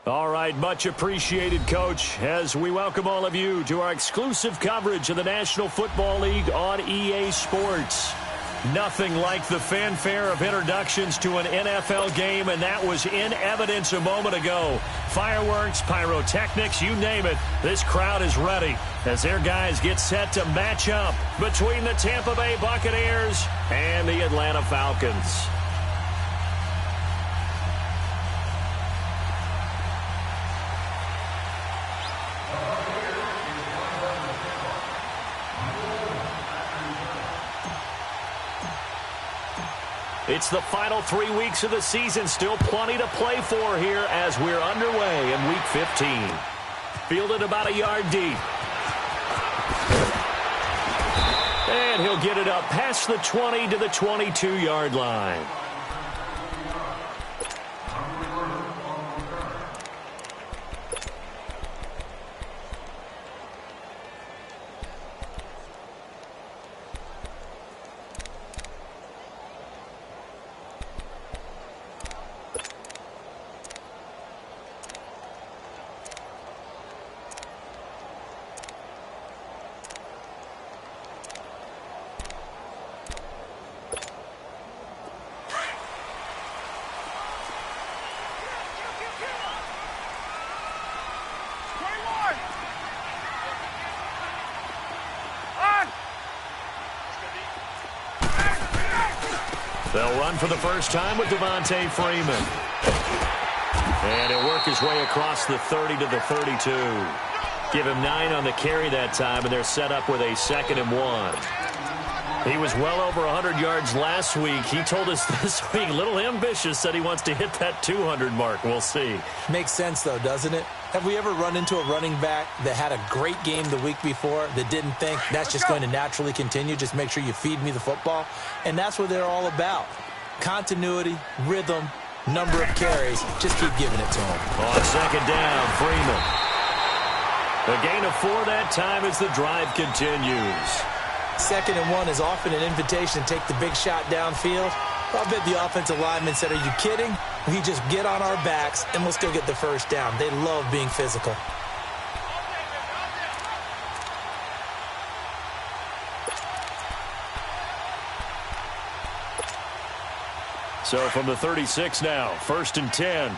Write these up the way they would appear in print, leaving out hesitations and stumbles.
All right, much appreciated, Coach, as we welcome all of you to our exclusive coverage of the National Football League on EA Sports. Nothing like the fanfare of introductions to an NFL game, and that was in evidence a moment ago. Fireworks, pyrotechnics, you name it, this crowd is ready as their guys get set to match up between the Tampa Bay Buccaneers and the Atlanta Falcons. It's the final 3 weeks of the season. Still plenty to play for here as we're underway in Week 15. Fielded about a yard deep. And he'll get it up past the 20 to the 22-yard line. They'll run for the first time with Devontae Freeman. And he'll work his way across the 30 to the 32. Give him 9 on the carry that time, and they're set up with a 2nd and 1. He was well over 100 yards last week. He told us this week, a little ambitious, said he wants to hit that 200 mark. We'll see. Makes sense, though, doesn't it? Have we ever run into a running back that had a great game the week before that didn't think that's just going to naturally continue? Just make sure you feed me the football. And that's what they're all about. Continuity, rhythm, number of carries. Just keep giving it to him. On 2nd down, Freeman. A gain of 4 that time as the drive continues. 2nd and 1 is often an invitation to take the big shot downfield. I bet the offensive lineman said, are you kidding? We just get on our backs and let's go get the first down. They love being physical. So from the 36 now, 1st and 10.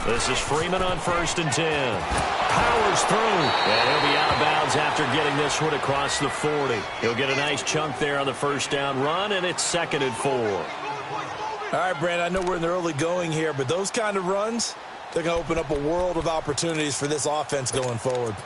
This is Freeman on 1st and 10. Powers through. And he'll be out of bounds after getting this one across the 40. He'll get a nice chunk there on the first down run, and it's 2nd and 4. All right, Brand, I know we're in the early going here, but those kind of runs, they're going to open up a world of opportunities for this offense going forward.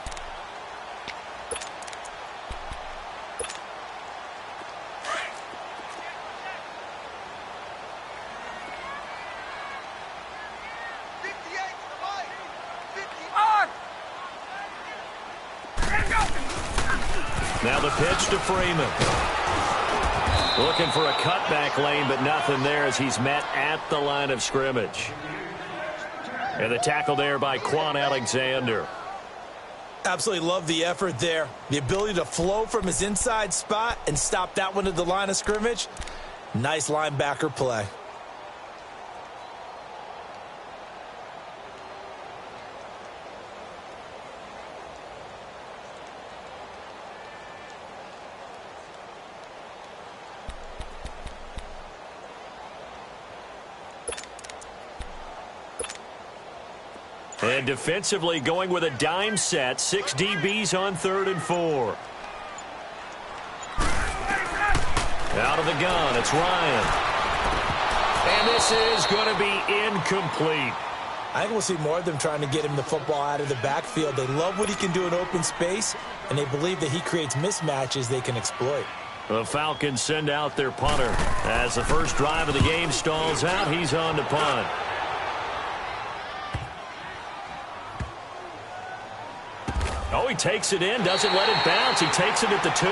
Now the pitch to Freeman. Looking for a cutback lane, but nothing there as he's met at the line of scrimmage. And the tackle there by Quan Alexander. Absolutely love the effort there. The ability to flow from his inside spot and stop that one at the line of scrimmage. Nice linebacker play. And defensively going with a dime set. 6 DBs on 3rd and 4. Out of the gun, it's Ryan. And this is going to be incomplete. I think we'll see more of them trying to get him the football out of the backfield. They love what he can do in open space, and they believe that he creates mismatches they can exploit. The Falcons send out their punter. As the first drive of the game stalls out, he's on to punt. Oh, he takes it in, doesn't let it bounce. He takes it at the 2.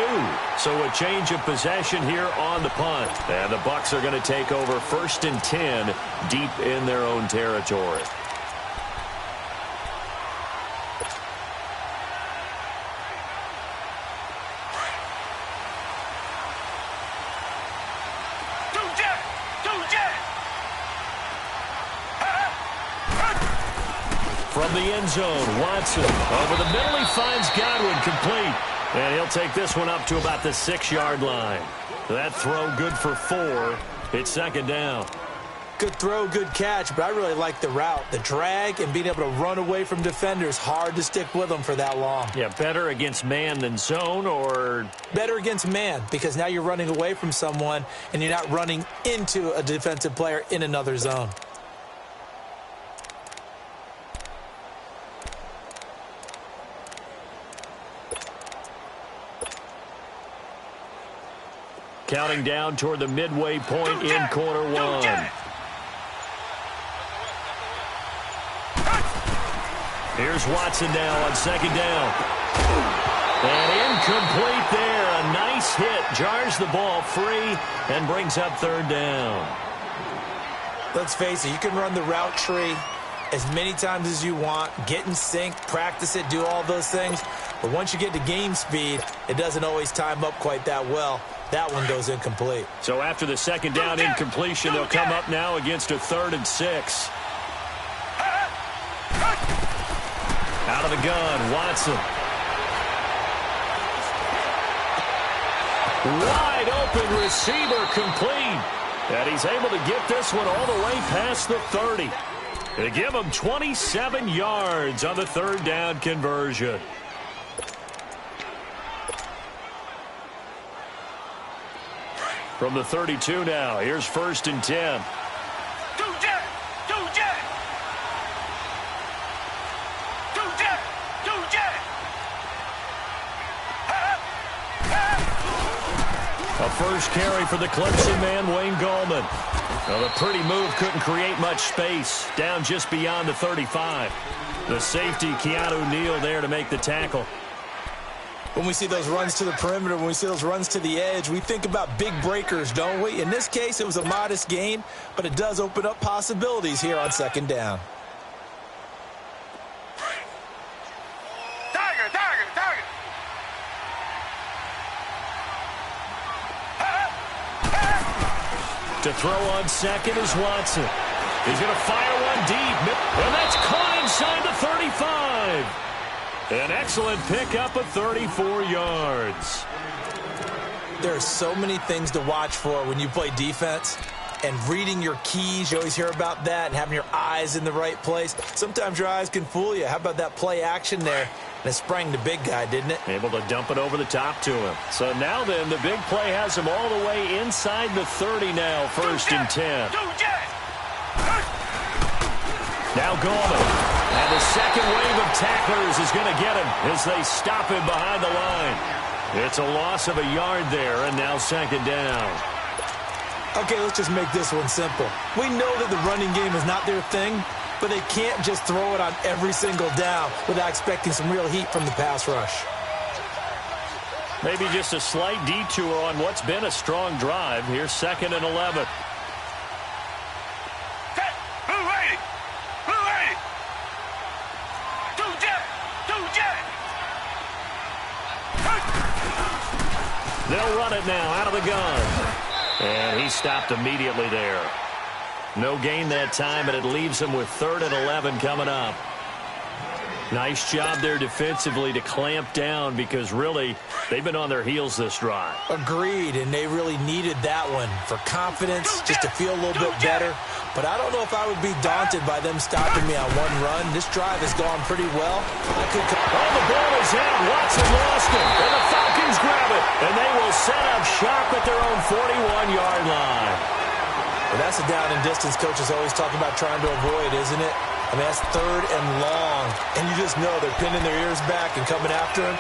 So a change of possession here on the punt. And the Bucs are going to take over 1st and 10 deep in their own territory. From the end zone, Watson over the middle. He finds Godwin, complete. And he'll take this one up to about the 6-yard line. That throw good for 4. It's second down. Good throw, good catch, but I really like the route. The drag and being able to run away from defenders, hard to stick with them for that long. Yeah, better against man than zone, or? Better against man, because now you're running away from someone and you're not running into a defensive player in another zone. Counting down toward the midway point in quarter 1. Here's Watson now on second down. And incomplete there. A nice hit. Jars the ball free and brings up third down. Let's face it, you can run the route tree as many times as you want, get in sync, practice it, do all those things. But once you get to game speed, it doesn't always time up quite that well. That one goes incomplete. So after the second down incompletion, they'll come up now against a 3rd and 6. Out of the gun, Watson. Wide open receiver, complete. And he's able to get this one all the way past the 30. They give him 27 yards on the 3rd down conversion. From the 32 now, here's 1st and 10. A first carry for the Clemson man, Wayne Gallman. Well, the pretty move couldn't create much space. Down just beyond the 35. The safety, Keanu Neal, there to make the tackle. When we see those runs to the perimeter, when we see those runs to the edge, we think about big breakers, don't we? In this case, it was a modest gain, but it does open up possibilities here on second down. To throw on second is Watson. He's going to fire one deep. And that's caught inside the 35. An excellent pickup of 34 yards. There are so many things to watch for when you play defense. And reading your keys, you always hear about that, and having your eyes in the right place. Sometimes your eyes can fool you. How about that play action there? And it sprang the big guy, didn't it? Able to dump it over the top to him. So now then, the big play has him all the way inside the 30 now, 1st and 10. Now Gallman. And the second wave of tacklers is going to get him as they stop him behind the line. It's a loss of a yard there, and now second down. Okay, let's just make this one simple. We know that the running game is not their thing, but they can't just throw it on every single down without expecting some real heat from the pass rush. Maybe just a slight detour on what's been a strong drive. Here's 2nd and 11. They'll run it now out of the gun. And he stopped immediately there. No gain that time, and it leaves him with 3rd and 11 coming up. Nice job there defensively to clamp down, because really they've been on their heels this drive. Agreed, and they really needed that one for confidence, just to feel a little bit better. But I don't know if I would be daunted by them stopping me on one run. This drive has gone pretty well. The ball is out. Watson lost it, and the Falcons grab it, and they will set up shop at their own 41-yard line. Well, that's a down and distance coaches always talk about trying to avoid, isn't it? I mean, that's 3rd and long, and you just know they're pinning their ears back and coming after him,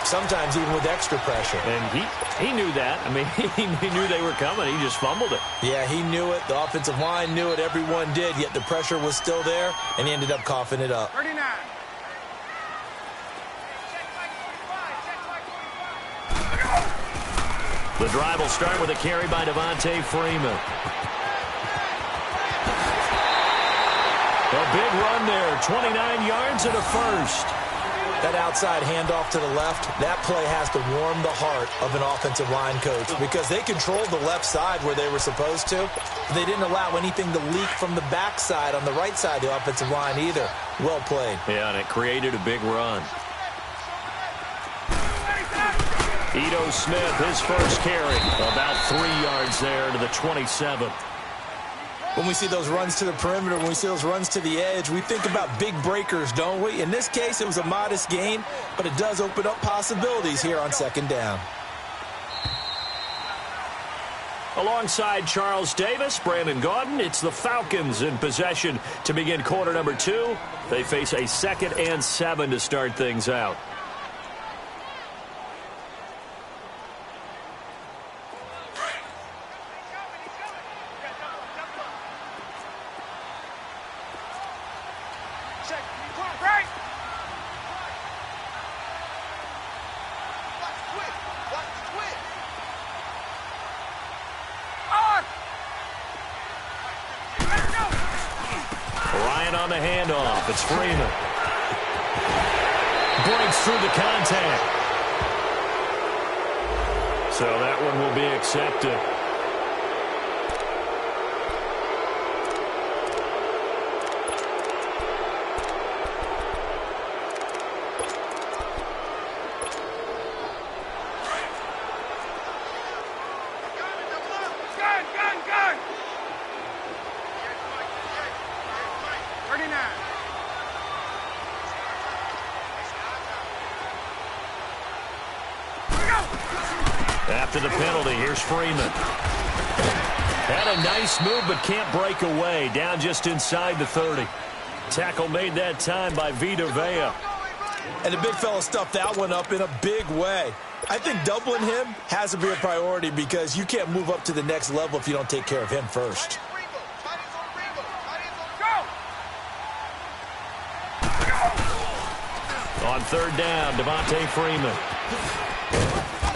sometimes even with extra pressure. And he knew that. I mean, he knew they were coming. He just fumbled it. Yeah, he knew it. The offensive line knew it. Everyone did, yet the pressure was still there, and he ended up coughing it up. 39. The drive will start with a carry by Devontae Freeman. A big run there, 29 yards and a first. That outside handoff to the left, that play has to warm the heart of an offensive line coach because they controlled the left side where they were supposed to. But they didn't allow anything to leak from the backside on the right side of the offensive line either. Well played. Yeah, and it created a big run. Ito Smith, his first carry, about 3 yards there to the 27. When we see those runs to the perimeter, when we see those runs to the edge, we think about big breakers, don't we? In this case, it was a modest gain, but it does open up possibilities here on second down. Alongside Charles Davis, Brandon Gaudin, it's the Falcons in possession to begin quarter number 2. They face a 2nd and 7 to start things out. On the handoff, it's Freeman. Breaks through the contact. So that one will be accepted. After the penalty, here's Freeman. Had a nice move, but can't break away. Down just inside the 30. Tackle made that time by Vita Vea. And the big fella stuffed that one up in a big way. I think doubling him has to be a priority because you can't move up to the next level if you don't take care of him first. On third down, Devontae Freeman.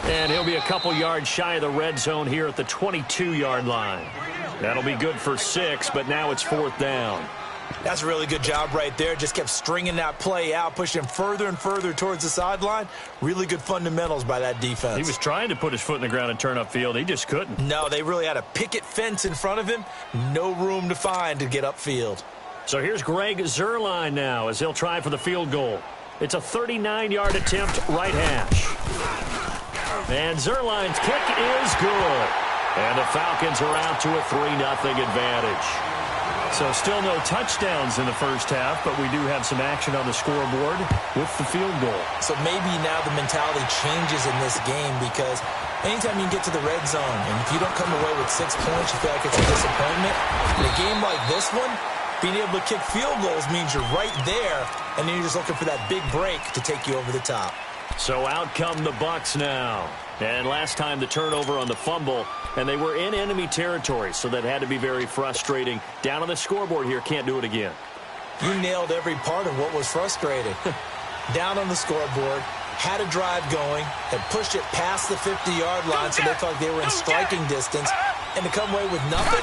And he'll be a couple yards shy of the red zone here at the 22-yard line. That'll be good for 6, but now it's 4th down. That's a really good job right there. Just kept stringing that play out, pushing him further and further towards the sideline. Really good fundamentals by that defense. He was trying to put his foot in the ground and turn upfield. He just couldn't. No, they really had a picket fence in front of him. No room to find to get upfield. So here's Greg Zuerlein now as he'll try for the field goal. It's a 39-yard attempt, right hash. And Zuerlein's kick is good. And the Falcons are out to a 3-0 advantage. So still no touchdowns in the first half, but we do have some action on the scoreboard with the field goal. So maybe now the mentality changes in this game because anytime you get to the red zone, and if you don't come away with 6 points, you feel like it's a disappointment. In a game like this one, being able to kick field goals means you're right there, and then you're just looking for that big break to take you over the top. So out come the Bucs now. And last time the turnover on the fumble, and they were in enemy territory, so that had to be very frustrating. Down on the scoreboard here, can't do it again. You nailed every part of what was frustrating. Down on the scoreboard, had a drive going, had pushed it past the 50-yard line so they felt like they were in striking distance, and to come away with nothing,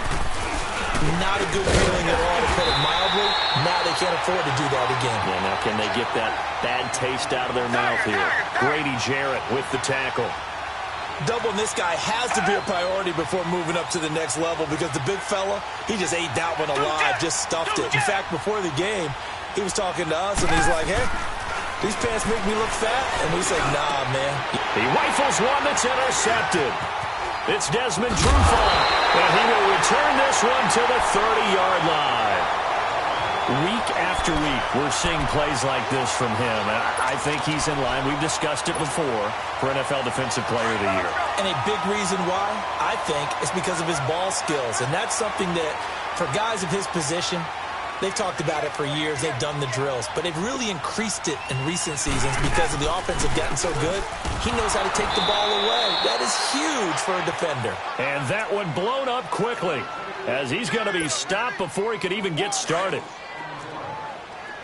not a good feeling at all, to put it mildly. Now they can't afford to do that again. Yeah, now can they get that bad taste out of their mouth here? Grady Jarrett with the tackle. Doubling this guy has to be a priority before moving up to the next level because the big fella, he just ate that one alive, just stuffed it. In fact, before the game, he was talking to us, and he's like, hey, these pants make me look fat? And we said, nah, man. He rifles one that's intercepted. It's Desmond Trufant, and he will return this one to the 30-yard line. Week after week, we're seeing plays like this from him, and I think he's in line. We've discussed it before for NFL Defensive Player of the Year. And a big reason why, I think, is because of his ball skills, and that's something that, for guys of his position, they've talked about it for years. They've done the drills, but they've really increased it in recent seasons because of the offense have gotten so good. He knows how to take the ball away. That is huge for a defender. And that one blown up quickly as he's going to be stopped before he could even get started.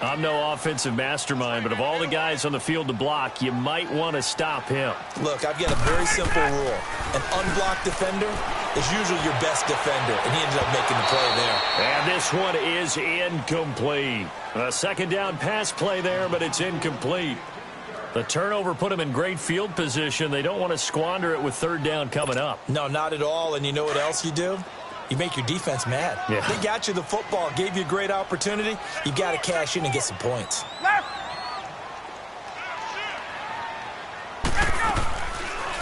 I'm no offensive mastermind, but of all the guys on the field to block, you might want to stop him. Look, I've got a very simple rule. An unblocked defender is usually your best defender, and he ended up making the play there. And this one is incomplete. A second down pass play there, but it's incomplete. The turnover put them in great field position. They don't want to squander it with third down coming up. No, not at all. And you know what else you do? You make your defense mad. Yeah. They got you the football, gave you a great opportunity. You got to cash in and get some points.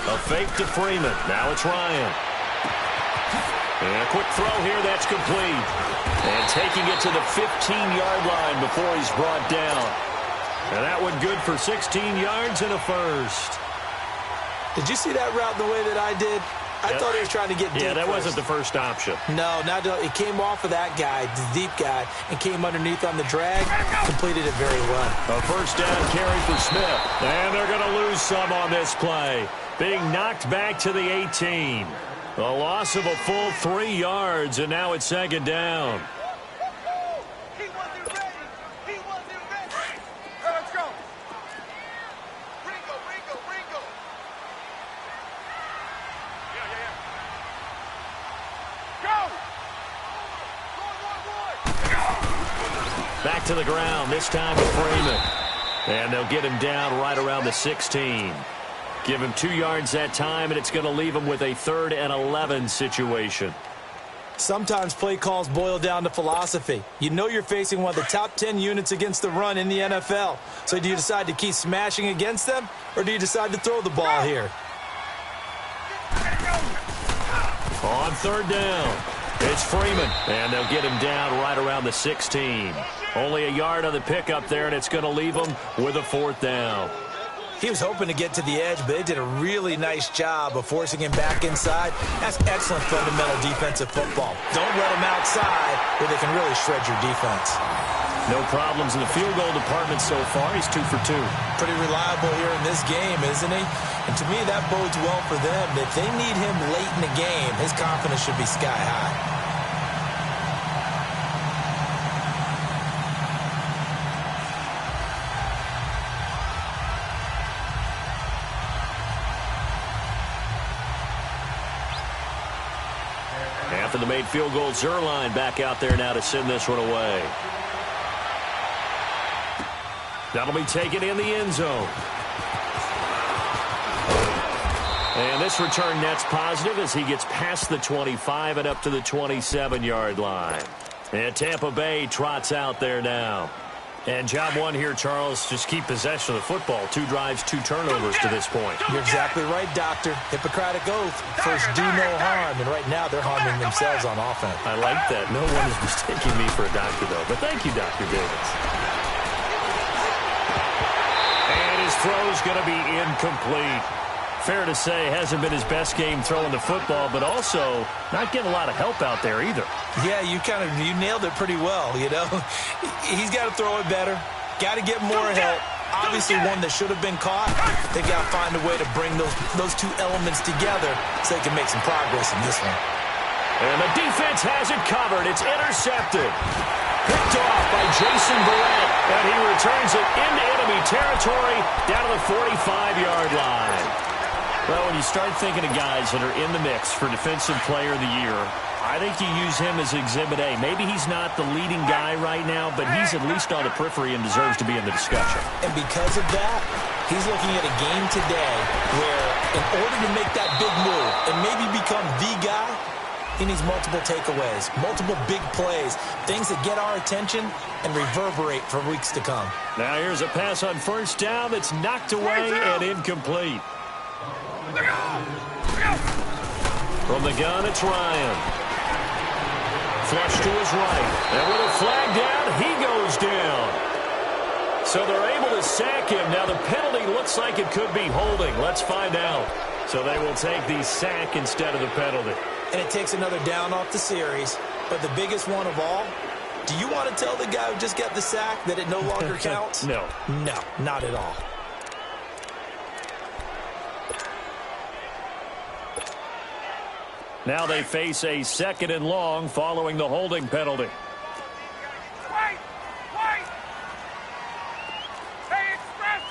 A fake to Freeman. Now it's Ryan. And a quick throw here. That's complete. And taking it to the 15-yard line before he's brought down. And that one good for 16 yards and a first. Did you see that route the way that I did? I thought he was trying to get deep. Yeah, that first. wasn't the first option. No, it came off of that guy, the deep guy, and came underneath on the drag. Completed it very well. A first down carry for Smith. And they're going to lose some on this play. Being knocked back to the 18. A loss of a full 3 yards, and now it's second down. Back to the ground, this time with Freeman. And they'll get him down right around the 16. Give him 2 yards that time, and it's going to leave him with a 3rd and 11 situation. Sometimes play calls boil down to philosophy. You know you're facing one of the top 10 units against the run in the NFL. So do you decide to keep smashing against them, or do you decide to throw the ball here? On 3rd down, it's Freeman, and they'll get him down right around the 16. Only a yard on the pickup there, and it's going to leave him with a 4th down. He was hoping to get to the edge, but they did a really nice job of forcing him back inside. That's excellent fundamental defensive football. Don't let him outside where they can really shred your defense. No problems in the field goal department so far. He's 2 for 2. Pretty reliable here in this game, isn't he? And to me, that bodes well for them. If they need him late in the game, his confidence should be sky high. After the made field goal, Zerline back out there now to send this one away. That'll be taken in the end zone. And this return net's positive as he gets past the 25 and up to the 27-yard line. And Tampa Bay trots out there now. And job one here, Charles, just keep possession of the football. 2 drives, 2 turnovers to this point. You're exactly right, Doctor. Hippocratic oath. First, do no harm. And right now, they're harming themselves on offense. I like that. No one is mistaking me for a doctor, though. But thank you, Dr. Davis. And his throw's going to be incomplete. Fair to say, hasn't been his best game throwing the football, but also not getting a lot of help out there either. Yeah, you nailed it pretty well, you know. He's got to throw it better. Got to get more help. Obviously one that should have been caught. They've got to find a way to bring those 2 elements together so they can make some progress in this one. And the defense has it covered. It's intercepted. Picked off by Jason Barrett, and he returns it into enemy territory down to the 45-yard line. Well, when you start thinking of guys that are in the mix for Defensive Player of the Year, I think you use him as Exhibit A. Maybe he's not the leading guy right now, but he's at least on the periphery and deserves to be in the discussion. And because of that, he's looking at a game today where in order to make that big move and maybe become the guy, he needs multiple takeaways, multiple big plays, things that get our attention and reverberate for weeks to come. Now here's a pass on first down that's knocked away and incomplete. From the gun, it's Ryan. Flush to his right. And with a flag down, he goes down. So they're able to sack him. Now the penalty looks like it could be holding. Let's find out. So they will take the sack instead of the penalty. And it takes another down off the series. But the biggest one of all, do you want to tell the guy who just got the sack that it no longer counts? No. No, not at all. Now they face a 2nd and long following the holding penalty. Wait! Hey, express!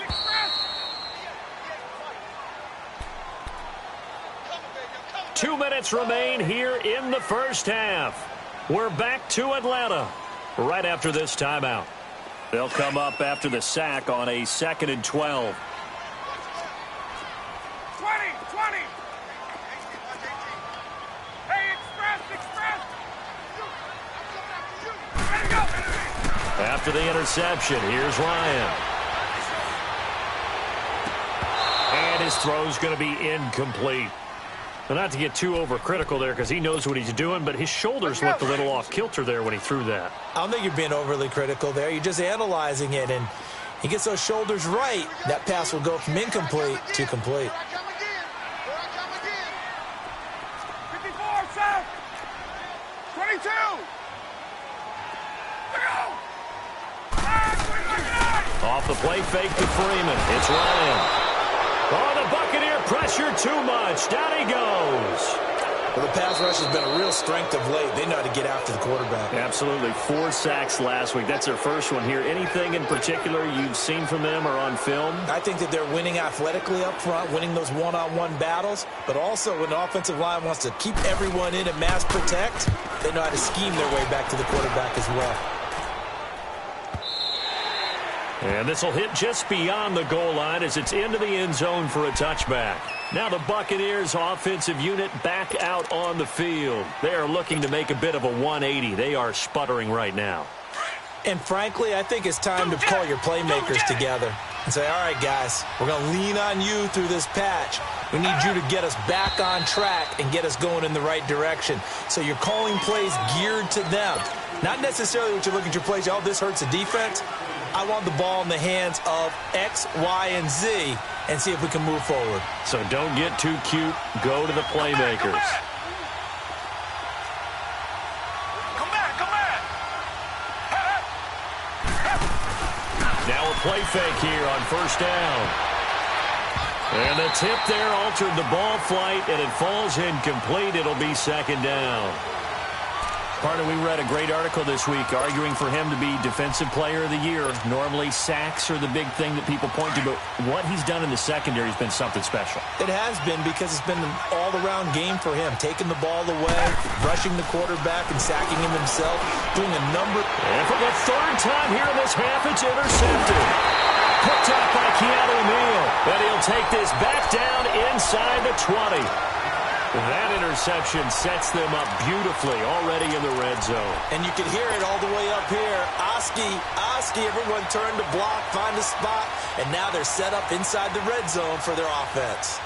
2 minutes remain here in the first half. We're back to Atlanta right after this timeout. They'll come up after the sack on a 2nd and 12. after the interception. Here's Ryan. And his throw's going to be incomplete. Well, not to get too overcritical there because he knows what he's doing, but his shoulders looked a little off kilter there when he threw that. I don't think you're being overly critical there. You're just analyzing it, and he gets those shoulders right. That pass will go from incomplete to complete. 54, sir. 22. Off the play fake to Freeman. It's Ryan. Oh, the Buccaneer pressure too much. Down he goes. Well, the pass rush has been a real strength of late. They know how to get after the quarterback. Absolutely. 4 sacks last week. That's their first one here. Anything in particular you've seen from them or on film? I think that they're winning athletically up front, winning those one-on-one battles, but also when the offensive line wants to keep everyone in and mass protect, they know how to scheme their way back to the quarterback as well. And this will hit just beyond the goal line as it's into the end zone for a touchback. Now the Buccaneers offensive unit back out on the field. They are looking to make a bit of a 180. They are sputtering right now. And frankly, I think it's time to call your playmakers together and say, all right, guys, we're going to lean on you through this patch. We need you to get us back on track and get us going in the right direction. So you're calling plays geared to them. Not necessarily what you look at your plays, oh, this hurts the defense. I want the ball in the hands of X, Y, and Z and see if we can move forward. So don't get too cute. Go to the playmakers. Come back. Now a play fake here on first down. And the tip there altered the ball flight, and it falls incomplete. It'll be second down. Partner, we read a great article this week arguing for him to be Defensive Player of the Year. Normally, sacks are the big thing that people point to, but what he's done in the secondary has been something special. It has been because it's been an all-around game for him, taking the ball away, rushing the quarterback, and sacking him himself, doing a number. And for the third time here in this half, it's intercepted. Picked up by Keanu O'Neal, but he'll take this back down inside the 20. That interception sets them up beautifully already in the red zone. And you can hear it all the way up here. Oski, everyone turned to block, find a spot, and now they're set up inside the red zone for their offense.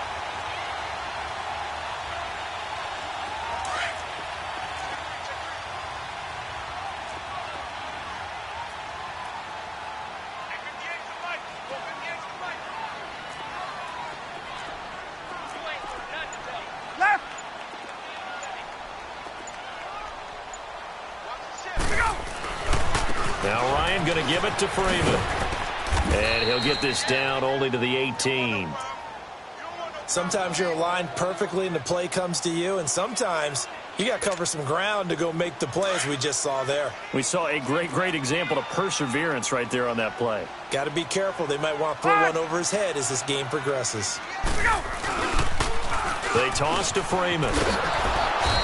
Now Ryan going to give it to Freeman. And he'll get this down only to the 18. Sometimes you're aligned perfectly and the play comes to you, and sometimes you got to cover some ground to go make the play, as we just saw there. We saw a great example of perseverance right there on that play. Got to be careful. They might want to throw one over his head as this game progresses. They toss to Freeman.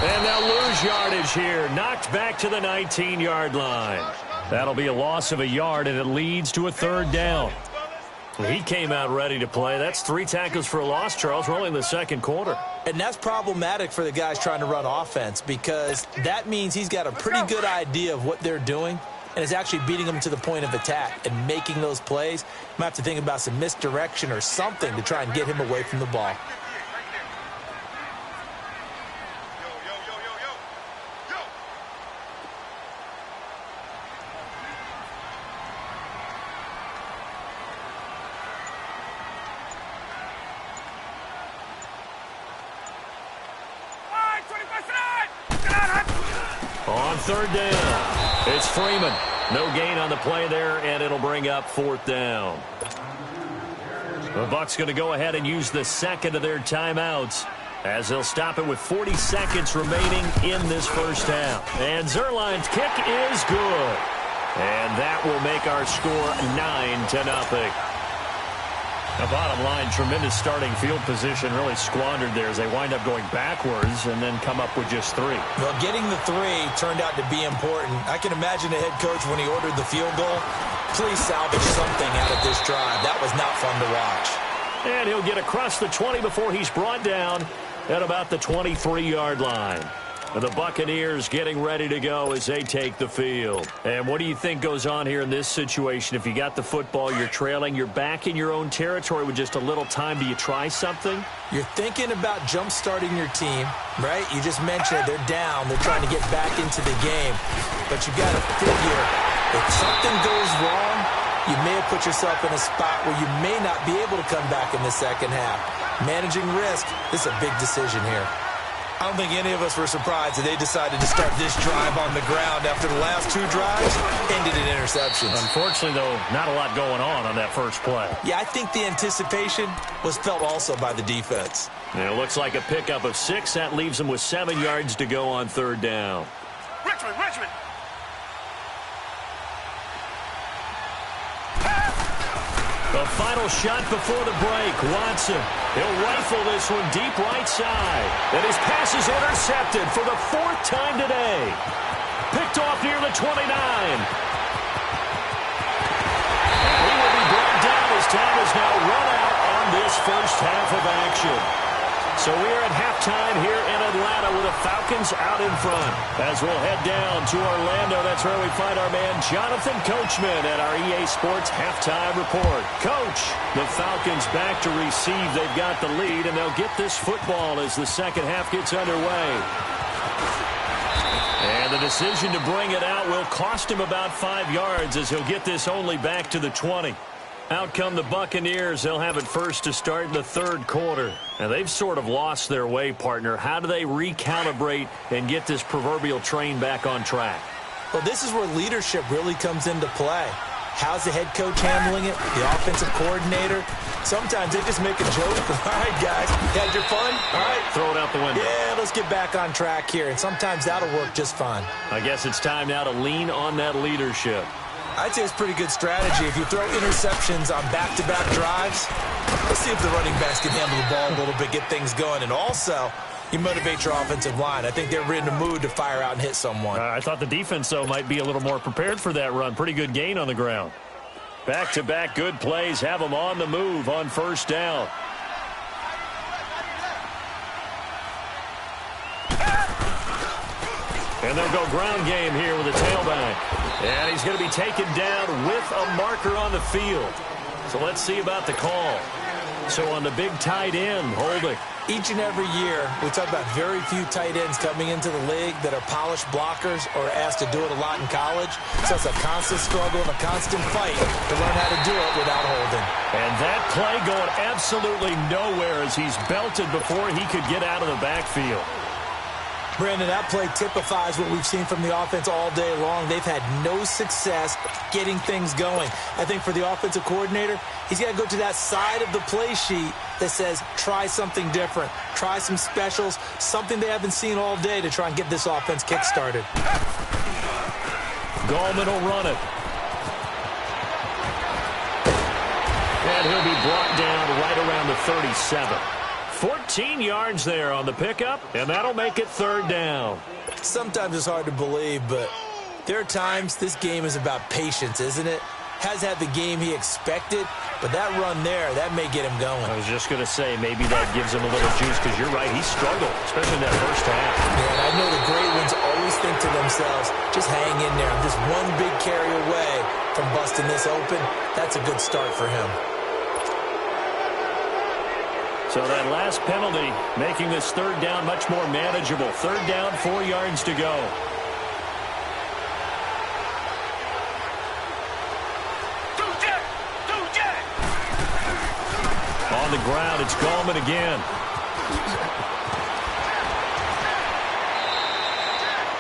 And they'll lose yardage here. Knocked back to the 19-yard line. That'll be a loss of a yard, and it leads to a third down. He came out ready to play. That's 3 tackles for a loss, Charles. We're only in the second quarter. And that's problematic for the guys trying to run offense because that means he's got a pretty good idea of what they're doing and is actually beating them to the point of attack and making those plays. Might have to think about some misdirection or something to try and get him away from the ball. On third down, it's Freeman. No gain on the play there, and it'll bring up fourth down. The Bucs going to go ahead and use the second of their timeouts as they'll stop it with 40 seconds remaining in this first half. And Zuerlein's kick is good. And that will make our score 9-0. The bottom line, tremendous starting field position, really squandered there as they wind up going backwards and then come up with just 3. Well, getting the 3 turned out to be important. I can imagine the head coach when he ordered the field goal. Please salvage something out of this drive. That was not fun to watch. And he'll get across the 20 before he's brought down at about the 23-yard line. And the Buccaneers getting ready to go as they take the field. And what do you think goes on here in this situation? If you got the football, you're trailing, you're back in your own territory with just a little time. Do you try something? You're thinking about jump-starting your team, right? You just mentioned it. They're down. They're trying to get back into the game. But you've got to figure, if something goes wrong, you may have put yourself in a spot where you may not be able to come back in the second half. Managing risk, this is a big decision here. I don't think any of us were surprised that they decided to start this drive on the ground after the last two drives ended in interceptions. Unfortunately, though, not a lot going on that first play. Yeah, I think the anticipation was felt also by the defense. And it looks like a pickup of 6. That leaves them with 7 yards to go on third down. Richmond! The final shot before the break. Watson. He'll rifle this one deep right side. And his pass is intercepted for the 4th time today. Picked off near the 29. He will be brought down as time is now run out on this first half of action. So we're at halftime here in Atlanta with the Falcons out in front. As we'll head down to Orlando, that's where we find our man Jonathan Coachman at our EA Sports Halftime Report. Coach, the Falcons back to receive. They've got the lead, and they'll get this football as the second half gets underway. And the decision to bring it out will cost him about 5 yards as he'll get this only back to the 20. Out come the Buccaneers. They'll have it first to start in the third quarter. Now, they've sort of lost their way, partner. How do they recalibrate and get this proverbial train back on track? Well, this is where leadership really comes into play. How's the head coach handling it? The offensive coordinator? Sometimes they just make a joke. All right, guys, you had your fun? All right. Throw it out the window. Yeah, let's get back on track here. And sometimes that'll work just fine. I guess it's time now to lean on that leadership. I'd say it's pretty good strategy. If you throw interceptions on back-to-back drives, let's see if the running backs can handle the ball a little bit, get things going. And also, you motivate your offensive line. I think they're in the mood to fire out and hit someone. I thought the defense, though, might be a little more prepared for that run. Pretty good gain on the ground. Back-to-back good plays have them on the move on first down. And they'll go ground game here with a tailback. And he's going to be taken down with a marker on the field. So let's see about the call. So on the big tight end, holding. Each and every year, we talk about very few tight ends coming into the league that are polished blockers or asked to do it a lot in college. So it's a constant struggle and a constant fight to learn how to do it without holding. And that play going absolutely nowhere as he's belted before he could get out of the backfield. Brandon, that play typifies what we've seen from the offense all day long. They've had no success getting things going. I think for the offensive coordinator, he's got to go to that side of the play sheet that says, try something different. Try some specials, something they haven't seen all day to try and get this offense kick-started. Gallman will run it. And he'll be brought down right around the 37. 14 yards there on the pickup, and that'll make it third down. Sometimes it's hard to believe, but there are times this game is about patience, isn't it? Has had the game he expected, but that run there, that may get him going. I was just going to say, maybe that gives him a little juice, because you're right, he struggled, especially in that first half. Yeah, and I know the great ones always think to themselves, just hang in there. I'm just one big carry away from busting this open. That's a good start for him. So that last penalty making this third down much more manageable. Third down, 4 yards to go. On the ground, it's Gallman again.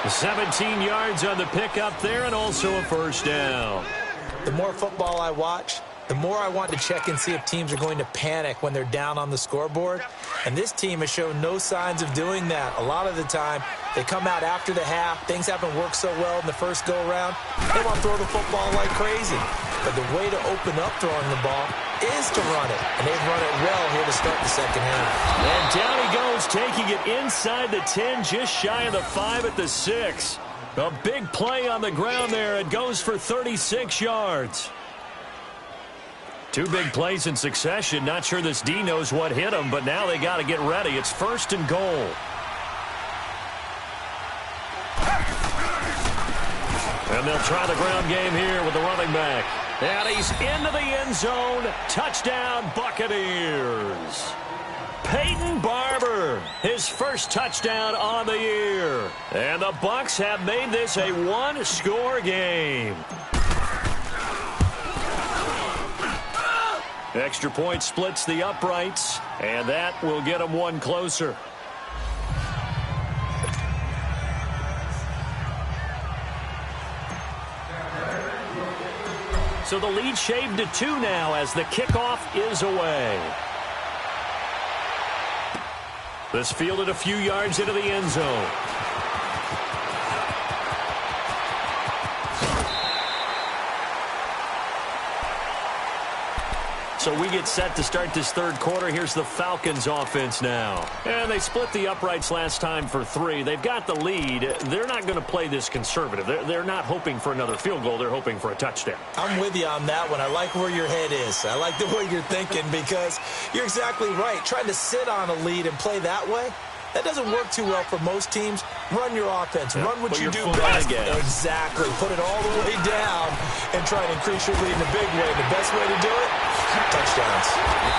17 yards on the pickup there, and also a first down. The more football I watch, the more I want to check and see if teams are going to panic when they're down on the scoreboard. And this team has shown no signs of doing that. A lot of the time, they come out after the half. Things haven't worked so well in the first go-around. They want to throw the football like crazy. But the way to open up throwing the ball is to run it. And they've run it well here to start the second half. And down he goes, taking it inside the 10, just shy of the 5 at the 6. A big play on the ground there. It goes for 36 yards. Two big plays in succession. Not sure this D knows what hit him, but now they got to get ready. It's first and goal. And they'll try the ground game here with the running back. And he's into the end zone. Touchdown, Buccaneers. Peyton Barber, his first touchdown on the year. And the Bucs have made this a one-score game. Extra point splits the uprights, and that will get them one closer. So the lead shaved to 2 now as the kickoff is away. This fielded a few yards into the end zone. So we get set to start this third quarter. Here's the Falcons offense now. And they split the uprights last time for 3. They've got the lead. They're not going to play this conservative. They're not hoping for another field goal. They're hoping for a touchdown. I'm with you on that one. I like where your head is. I like the way you're thinking because you're exactly right. Trying to sit on a lead and play that way, that doesn't work too well for most teams. Run your offense. Run what you do best. Exactly. Put it all the way down and try and increase your lead in a big way. The best way to do it, touchdowns.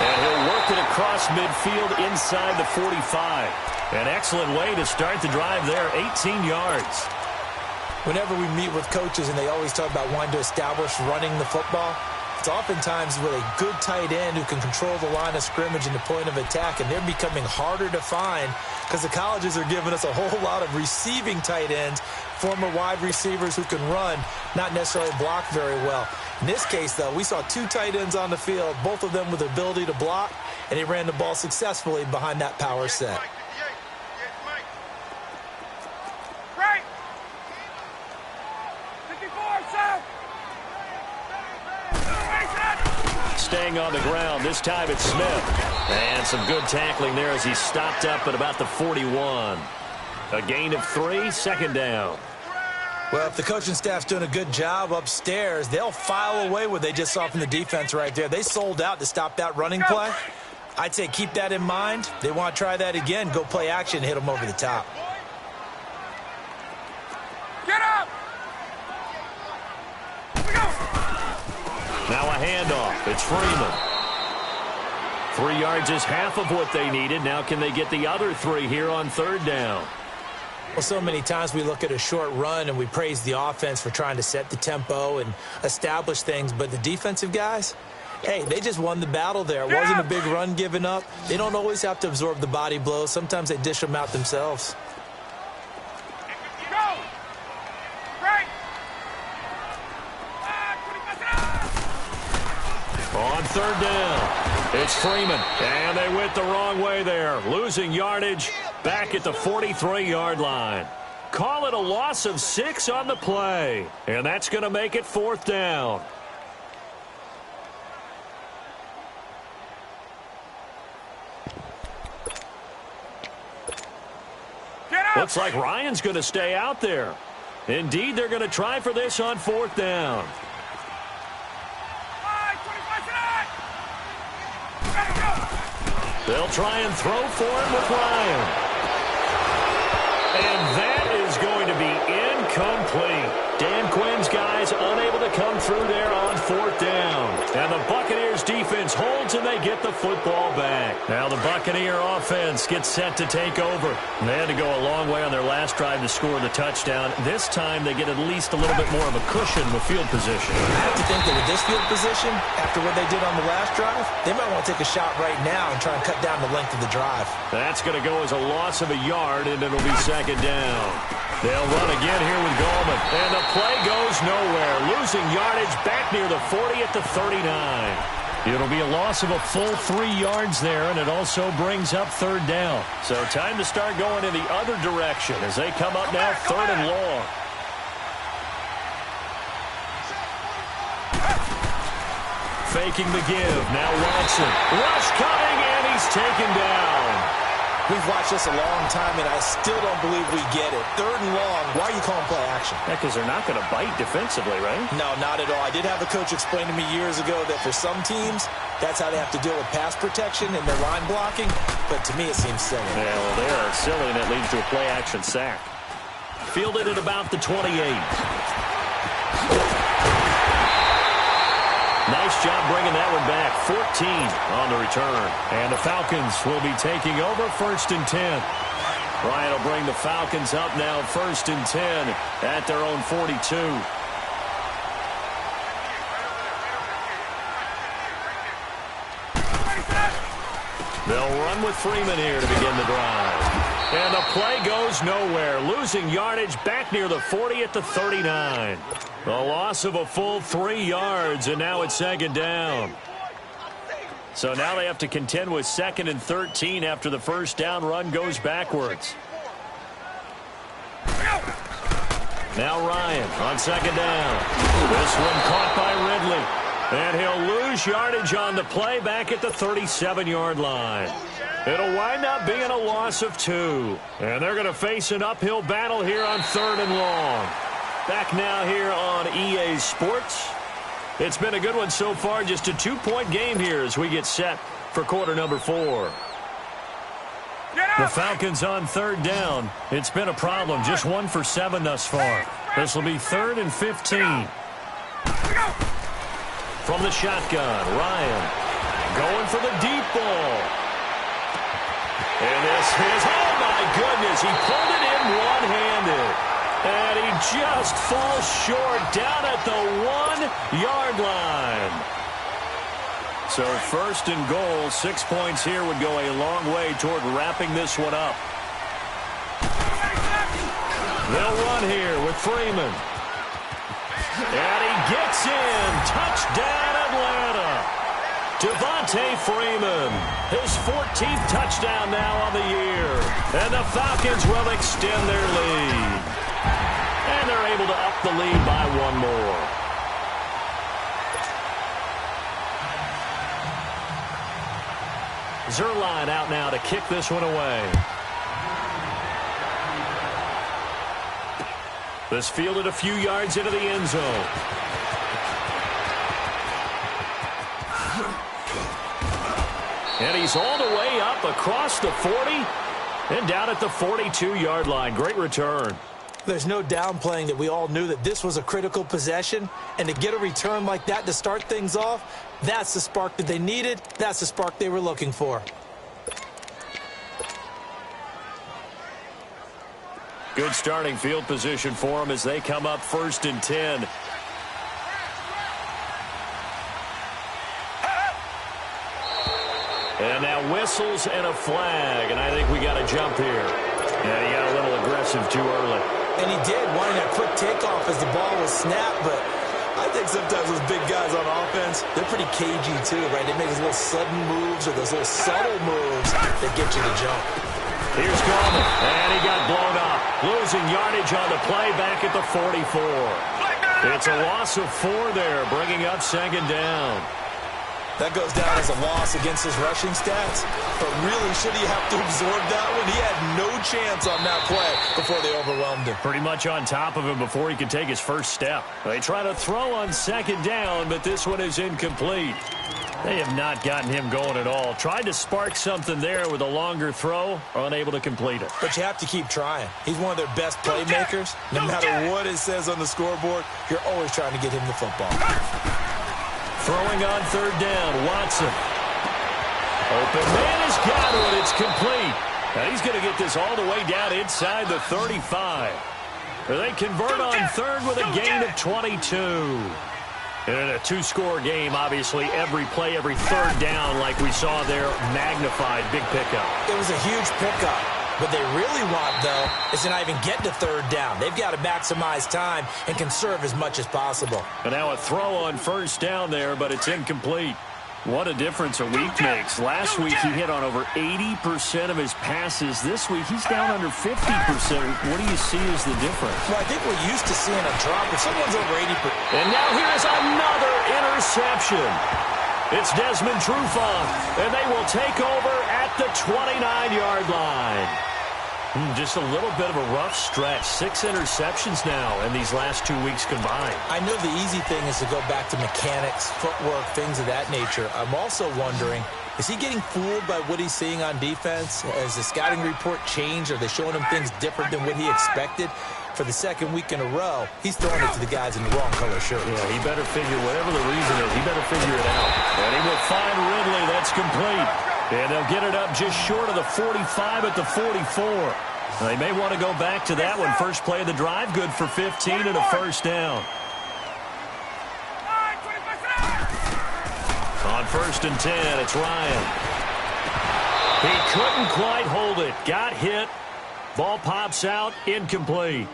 And he'll work it across midfield inside the 45. An excellent way to start the drive there, 18 yards. Whenever we meet with coaches and they always talk about wanting to establish running the football, it's oftentimes with a good tight end who can control the line of scrimmage and the point of attack, and they're becoming harder to find because the colleges are giving us a whole lot of receiving tight ends, former wide receivers who can run, not necessarily block very well. In this case, though, we saw 2 tight ends on the field, both of them with the ability to block, and he ran the ball successfully behind that power set. Staying on the ground. This time it's Smith. And some good tackling there as he stopped up at about the 41. A gain of 3, second down. Well, if the coaching staff's doing a good job upstairs, they'll file away what they just saw from the defense right there. They sold out to stop that running play. I'd say keep that in mind. They want to try that again. Go play action, hit them over the top. Get up! Now a handoff. It's Freeman. 3 yards is half of what they needed. Now can they get the other 3 here on third down? Well, so many times we look at a short run and we praise the offense for trying to set the tempo and establish things, but the defensive guys, hey, they just won the battle there. It wasn't a big run given up. They don't always have to absorb the body blows. Sometimes they dish them out themselves. On third down, it's Freeman. And they went the wrong way there, losing yardage back at the 43-yard line. Call it a loss of 6 on the play. And that's going to make it fourth down. Looks like Ryan's going to stay out there. Indeed, they're going to try for this on fourth down. They'll try and throw for him with Ryan. And that is going to be incomplete. Dan Quinn's guys unable to come through there on fourth down. And the Buccaneers defense holds and they get the football back. Now the Buccaneer offense ggets set to take over. They had to go a long way on their last drive to score the touchdown. This time they get at least a little bit more of a cushion with field position. I have to think that with this field position, after what they did on the last drive, they might want to take a shot right now and try and cut down the length of the drive. That's going to go as a loss of a yard, and it'll be second down. They'll run again here with Gallman. And the play goes nowhere. Losing yardage back near the 40 at the 39. It'll be a loss of a full 3 yards there, and it also brings up third down. So time to start going in the other direction as they come up now third and long. Faking the give. Now Watson. Rush coming, and he's taken down. We've watched this a long time, and I still don't believe we get it. Third and long. Why are you calling play action? Yeah, because they're not going to bite defensively, right? No, not at all. I did have a coach explain to me years ago that for some teams, that's how they have to deal with pass protection and their line blocking. But to me, it seems silly. Yeah, well, they are silly, and it leads to a play action sack. Fielded at about the 28. Nice job bringing that one back. 14 on the return. And the Falcons will be taking over 1st and 10. Ryan will bring the Falcons up now 1st and 10 at their own 42. They'll run with Freeman here to begin the drive. And the play goes nowhere. Losing yardage back near the 40 at the 39. A loss of a full 3 yards, and now it's 2nd down. So now they have to contend with 2nd and 13 after the first down run goes backwards. Now Ryan on 2nd down. This one caught by Ridley. And he'll lose yardage on the play back at the 37-yard line. It'll wind up being a loss of 2. And they're going to face an uphill battle here on 3rd and long. Back now here on EA Sports. It's been a good one so far. Just a 2-point game here as we get set for quarter number 4. The Falcons on 3rd down. It's been a problem. Just 1 for 7 thus far. This will be 3rd and 15. From the shotgun, Ryan going for the deep ball. And this is, oh my goodness, he pulled it in one-handed. And he just falls short down at the 1-yard line. So 1st and goal, 6 points here would go a long way toward wrapping this one up. They'll run here with Freeman. And he gets in. Touchdown, Atlanta. Devontae Freeman, his 14th touchdown now on the year. And the Falcons will extend their lead. And they're able to up the lead by 1 more. Zuerlein out now to kick this one away. This fielded a few yards into the end zone. And he's all the way up across the 40 and down at the 42-yard line. Great return. There's no downplaying that we all knew that this was a critical possession, and to get a return like that to start things off, that's the spark that they needed. That's the spark they were looking for. Good starting field position for them as they come up 1st and 10. And now whistles and a flag, and I think we got a jump here. Yeah, he got a little aggressive too early. And he did, wanting a quick takeoff as the ball was snapped, but I think sometimes those big guys on offense, they're pretty cagey too, right? They make those little sudden moves or those little subtle moves that get you to jump. Here's Coleman, and he got blown up. Losing yardage on the play back at the 44. It's a loss of 4 there, bringing up 2nd down. That goes down as a loss against his rushing stats, but really, should he have to absorb that one? He had no chance on that play before they overwhelmed him. Pretty much on top of him before he could take his first step. They try to throw on 2nd down, but this one is incomplete. They have not gotten him going at all. Tried to spark something there with a longer throw, unable to complete it. But you have to keep trying. He's one of their best playmakers. No matter what it says on the scoreboard, you're always trying to get him the football. Throwing on 3rd down, Watson. Open man has got it. It's complete. And he's going to get this all the way down inside the 35. They convert on 3rd with a gain of 22. And in a 2-score game, obviously, every play, every 3rd down, like we saw there, magnified, big pickup. It was a huge pickup. What they really want, though, is to not even get to 3rd down. They've got to maximize time and conserve as much as possible. And now a throw on 1st down there, but it's incomplete. What a difference a week makes. Last week he hit on over 80% of his passes. This week he's down under 50%. What do you see as the difference? Well, I think we're used to seeing a drop, but someone's over 80%. And now here's another interception. It's Desmond Trufant, and they will take over at the 29-yard line. Just a little bit of a rough stretch. 6 interceptions now in these last 2 weeks combined. I know the easy thing is to go back to mechanics, footwork, things of that nature. I'm also wondering, is he getting fooled by what he's seeing on defense? Has the scouting report changed? Are they showing him things different than what he expected? for the second week in a row, he's throwing it to the guys in the wrong color shirt. Yeah, he better figure, whatever the reason is, he better figure it out. And he will find Ridley. That's complete. And they'll get it up just short of the 45 at the 44. They may want to go back to that one. First play of the drive, good for 15 and a first down. On 1st and 10, it's Ryan. He couldn't quite hold it. Got hit. Ball pops out, incomplete.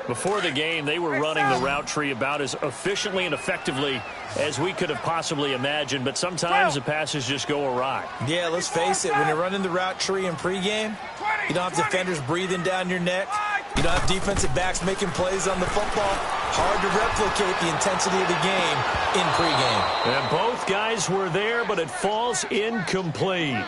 Before the game, they were running the route tree about as efficiently and effectively as we could have possibly imagined, but sometimes the passes just go awry. Yeah, let's face it, when you're running the route tree in pregame, you don't have defenders breathing down your neck. You don't have defensive backs making plays on the football. Hard to replicate the intensity of the game in pregame. And both guys were there, but it falls incomplete.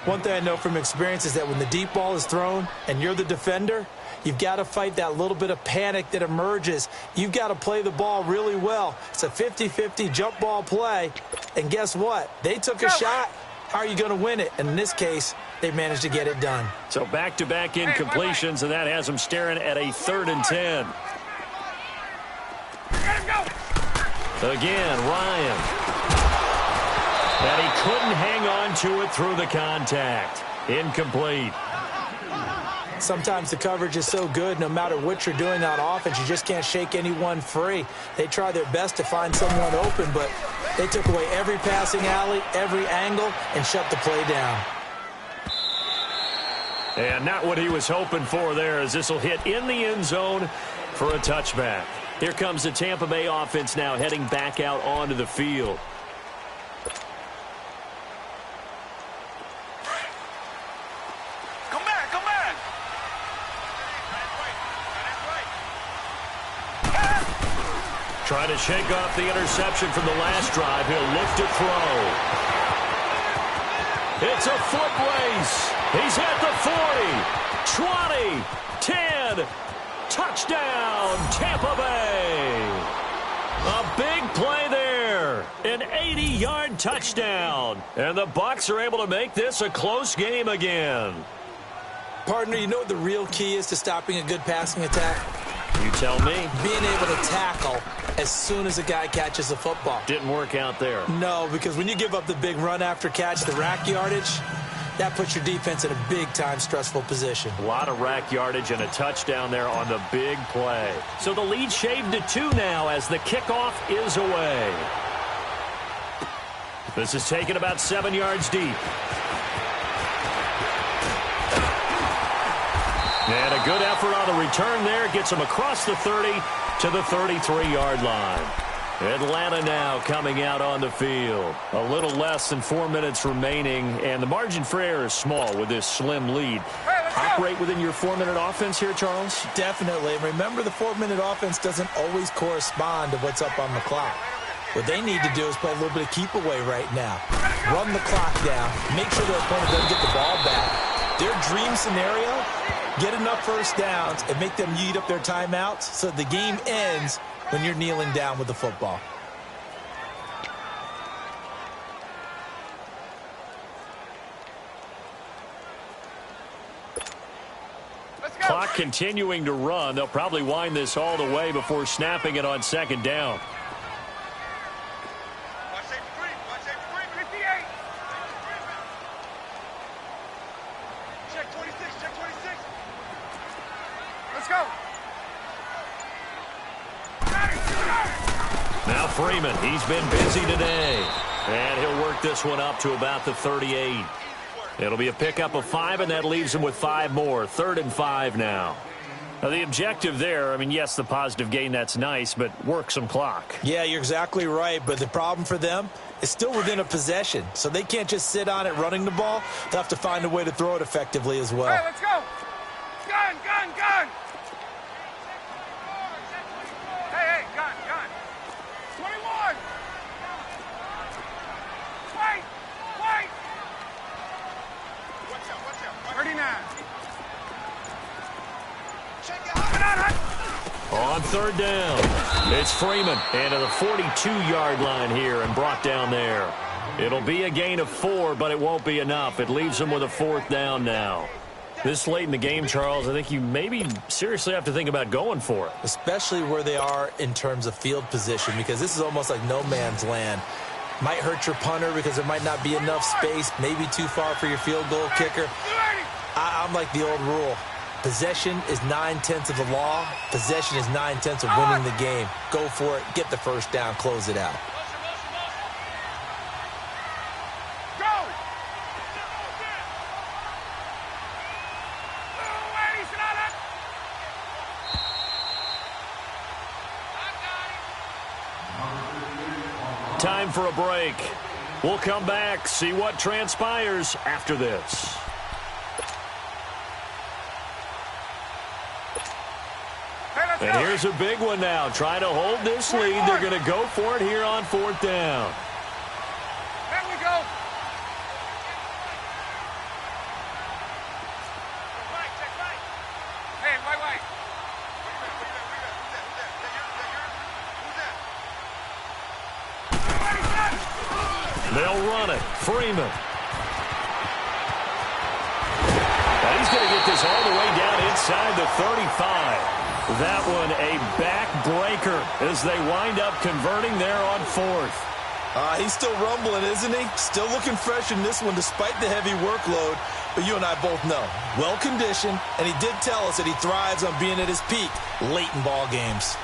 One thing I know from experience is that when the deep ball is thrown and you're the defender, you've got to fight that little bit of panic that emerges. You've got to play the ball really well. It's a 50-50 jump ball play. And guess what? They took a shot. How are you going to win it? And in this case, they managed to get it done. So back-to-back incompletions, and that has them staring at a 3rd and 10. Again, Ryan. And he couldn't hang on to it through the contact. Incomplete. Sometimes the coverage is so good, no matter what you're doing on offense, you just can't shake anyone free. They try their best to find someone open, but they took away every passing alley, every angle, and shut the play down. And not what he was hoping for there, as this will hit in the end zone for a touchback. Here comes the Tampa Bay offense now heading back out onto the field. Trying to shake off the interception from the last drive. He'll look to throw. It's a foot race. He's at the 40, 20, 10. Touchdown, Tampa Bay. A big play there. An 80-yard touchdown. And the Bucs are able to make this a close game again. Partner, you know what the real key is to stopping a good passing attack? You tell me. Being able to tackle as soon as a guy catches the football. Didn't work out there. No, because when you give up the big run after catch, the rack yardage, that puts your defense in a big-time stressful position. A lot of rack yardage and a touchdown there on the big play. So the lead shaved to 2 now as the kickoff is away. This is taken about 7 yards deep. And a good effort on the return there. Gets him across the 30 to the 33-yard line. Atlanta now coming out on the field. A little less than 4 minutes remaining, and the margin for error is small with this slim lead. Operate within your 4-minute offense here, Charles? Definitely. Remember, the 4-minute offense doesn't always correspond to what's up on the clock. What they need to do is play a little bit of keep away right now. Run the clock down. Make sure their opponent doesn't get the ball back. Their dream scenario, get enough first downs and make them eat up their timeouts so the game ends when you're kneeling down with the football. Clock continuing to run. They'll probably wind this all the way before snapping it on 2nd down. Now Freeman, he's been busy today. And he'll work this one up to about the 38. It'll be a pickup of 5, and that leaves him with 5 more. 3rd and 5 now. Now the objective there, I mean, yes, the positive gain, that's nice, but work some clock. Yeah, you're exactly right, but the problem for them is still within a possession. So they can't just sit on it running the ball. They'll have to find a way to throw it effectively as well. Hey, let's go. Gun, gun, gun. Hey, gun, gun. 21. Wait. 39. On 3rd down, it's Freeman into the 42-yard line here and brought down there. It'll be a gain of 4, but it won't be enough. It leaves him with a 4th down now. This late in the game, Charles, I think you maybe seriously have to think about going for it. Especially where they are in terms of field position, because this is almost like no man's land. Might hurt your punter because there might not be enough space, maybe too far for your field goal kicker. I'm like the old rule. Possession is 9/10 of the law. Possession is 9/10 of winning the game. Go for it. Get the first down. Close it out. Time for a break. We'll come back, see what transpires after this. And here's a big one now. Trying to hold this lead. They're going to go for it here on 4th down. There we go. Hey, wait. They'll run it. Freeman. And he's going to get this all the way down inside the 35. That one a backbreaker as they wind up converting there on 4th. He's still rumbling, isn't he? Still looking fresh in this one despite the heavy workload. But you and I both know, well-conditioned, and he did tell us that he thrives on being at his peak late in ball games.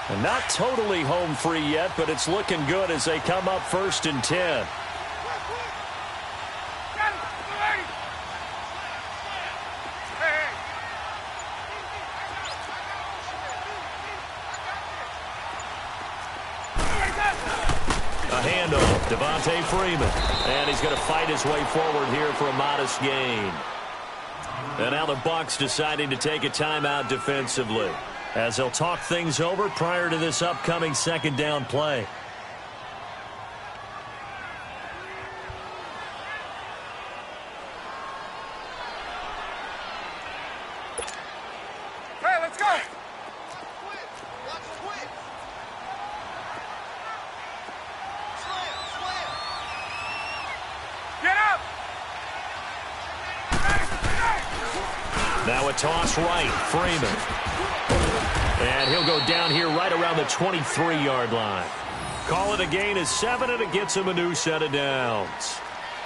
And not totally home free yet, but it's looking good as they come up 1st and 10. A handoff, Devontae Freeman. And he's going to fight his way forward here for a modest gain. And now the Bucs deciding to take a timeout defensively, as they'll talk things over prior to this upcoming 2nd down play. Hey, let's go. Get up. Now a toss right, Freeman. And he'll go down here right around the 23-yard line. Call it a gain of 7, and it gets him a new set of downs.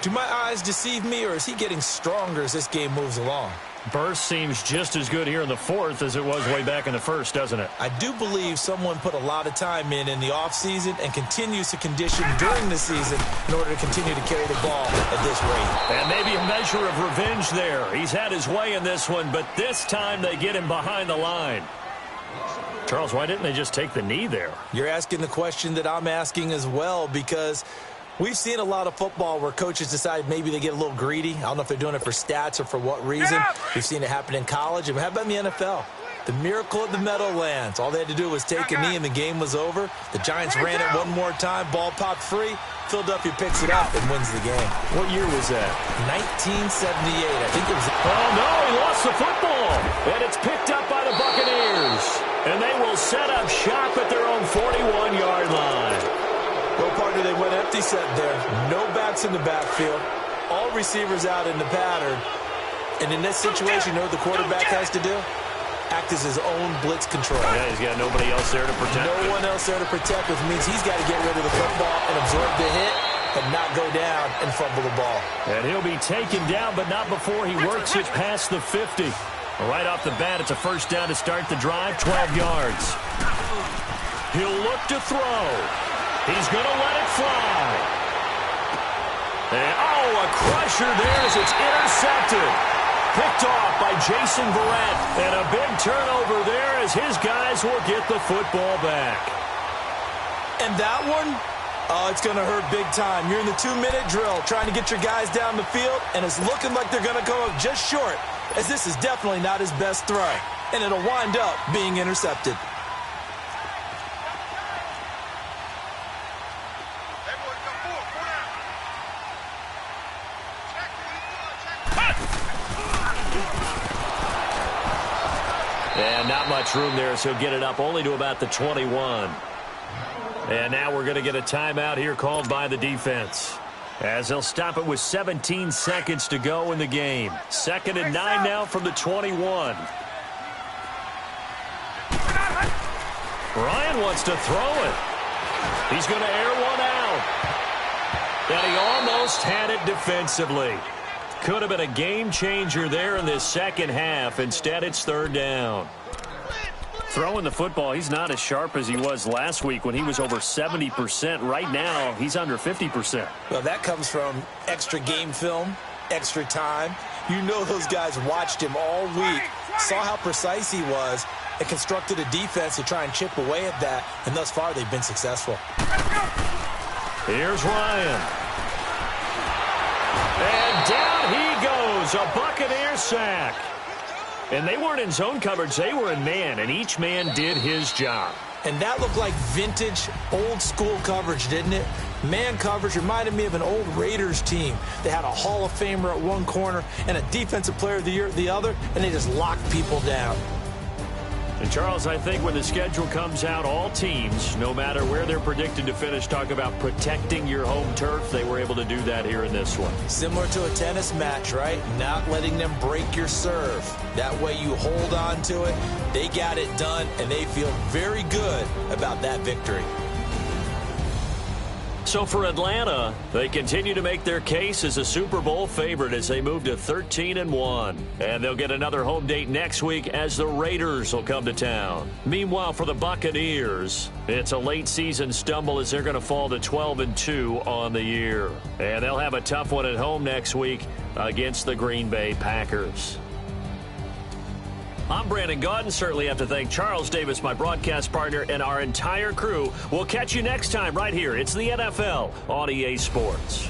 Do my eyes deceive me, or is he getting stronger as this game moves along? Burst seems just as good here in the 4th as it was way back in the 1st, doesn't it? I do believe someone put a lot of time in the offseason and continues to condition during the season in order to continue to carry the ball at this rate. And maybe a measure of revenge there. He's had his way in this one, but this time they get him behind the line. Charles, why didn't they just take the knee there? You're asking the question that I'm asking as well, because we've seen a lot of football where coaches decide maybe they get a little greedy. I don't know if they're doing it for stats or for what reason. We've seen it happen in college, and how about in the NFL? The miracle of the Meadowlands. All they had to do was take a knee, and the game was over. The Giants ran it one more time. Ball popped free. Philadelphia picks it up and wins the game. What year was that? 1978. I think it was. Oh, no, he lost the football. And it's picked up by the Buccaneers. And they will set up shop at their own 41-yard line. Well, partner, they went empty set there. No backs in the backfield. All receivers out in the pattern. And in this situation, you know what the quarterback has to do? Act as his own blitz control. Yeah, he's got nobody else there to protect him. No one else there to protect, which means he's got to get rid of the football and absorb the hit and not go down and fumble the ball. And he'll be taken down, but not before he works it past the 50. Right off the bat, it's a 1st down to start the drive, 12 yards. He'll look to throw. He's going to let it fly. And, a crusher there as it's intercepted. Picked off by Jason Verrett. And a big turnover there as his guys will get the football back. And that one, it's going to hurt big time. You're in the 2-minute drill trying to get your guys down the field, and it's looking like they're going to come up just short, as this is definitely not his best throw. And it'll wind up being intercepted. And not much room there, so he'll get it up only to about the 21. And now we're going to get a timeout here called by the defense, as they'll stop it with 17 seconds to go in the game. 2nd and 9 now from the 21. Ryan wants to throw it. He's going to air one out. And he almost had it defensively. Could have been a game changer there in this second half. Instead, it's 3rd down. Throwing the football, he's not as sharp as he was last week when he was over 70%. Right now, he's under 50%. Well, that comes from extra game film, extra time. You know those guys watched him all week, saw how precise he was, and constructed a defense to try and chip away at that, and thus far they've been successful. Here's Ryan. And down he goes, a Buccaneer sack. And they weren't in zone coverage, they were in man, and each man did his job. And that looked like vintage, old-school coverage, didn't it? Man coverage reminded me of an old Raiders team. They had a Hall of Famer at one corner and a Defensive Player of the Year at the other, and they just locked people down. And, Charles, I think when the schedule comes out, all teams, no matter where they're predicted to finish, talk about protecting your home turf. They were able to do that here in this one. Similar to a tennis match, right? Not letting them break your serve. That way you hold on to it. They got it done, and they feel very good about that victory. So for Atlanta, they continue to make their case as a Super Bowl favorite as they move to 13-1. And they'll get another home date next week as the Raiders will come to town. Meanwhile, for the Buccaneers, it's a late season stumble as they're going to fall to 12-2 on the year. And they'll have a tough one at home next week against the Green Bay Packers. I'm Brandon Gaudin. Certainly have to thank Charles Davis, my broadcast partner, and our entire crew. We'll catch you next time right here. It's the NFL on EA Sports.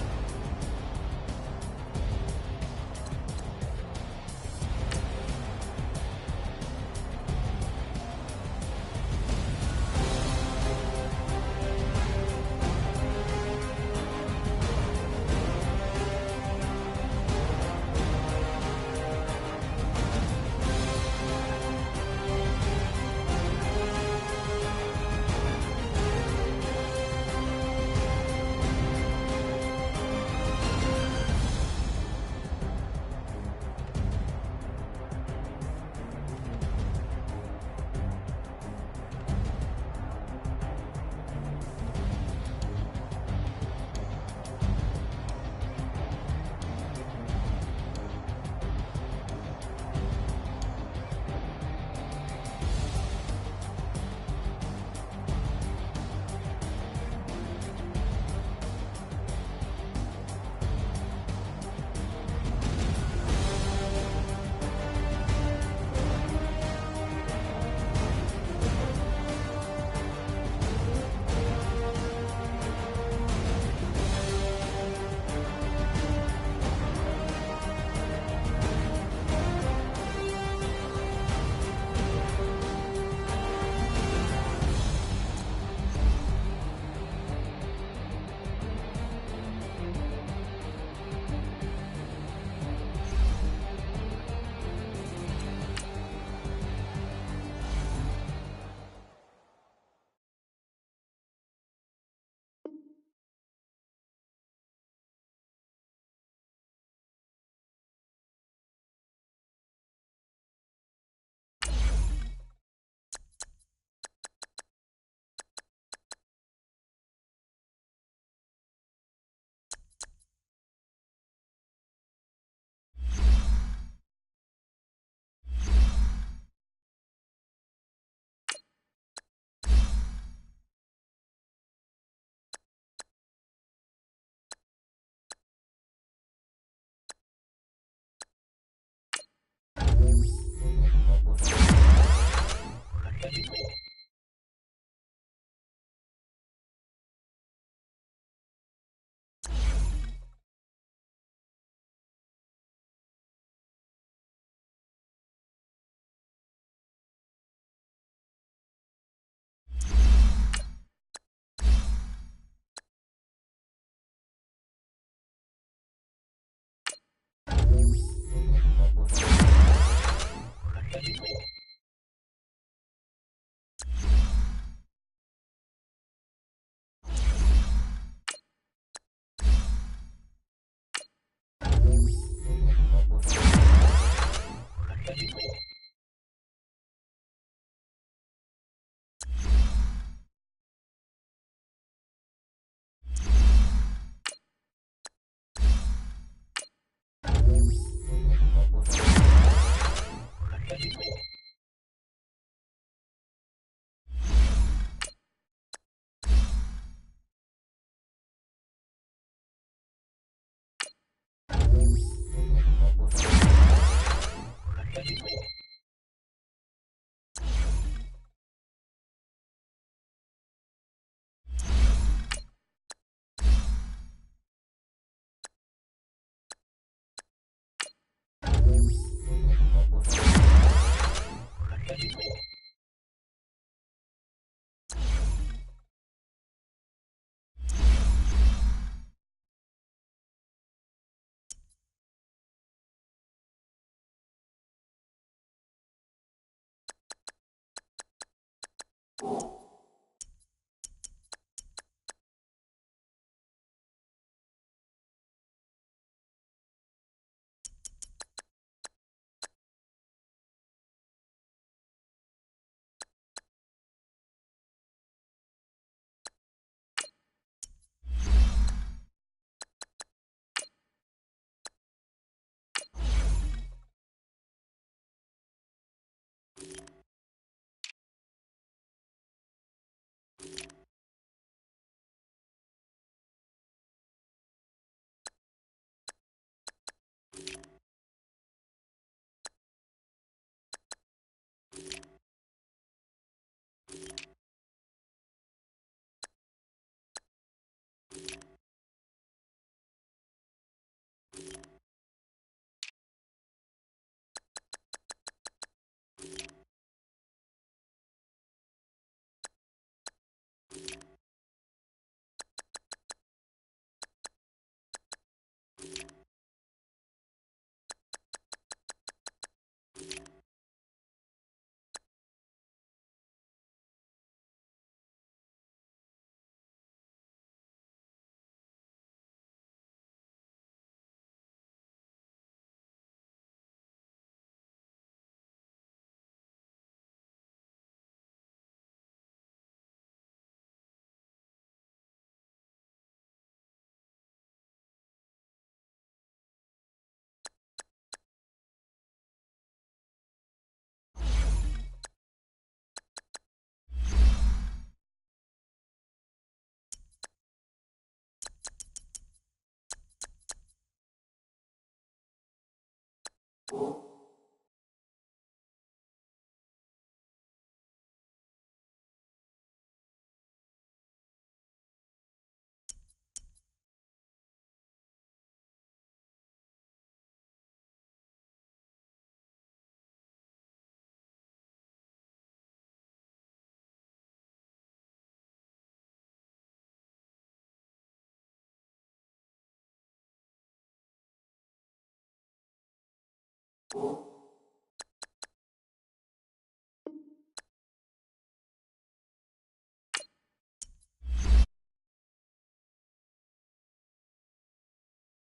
you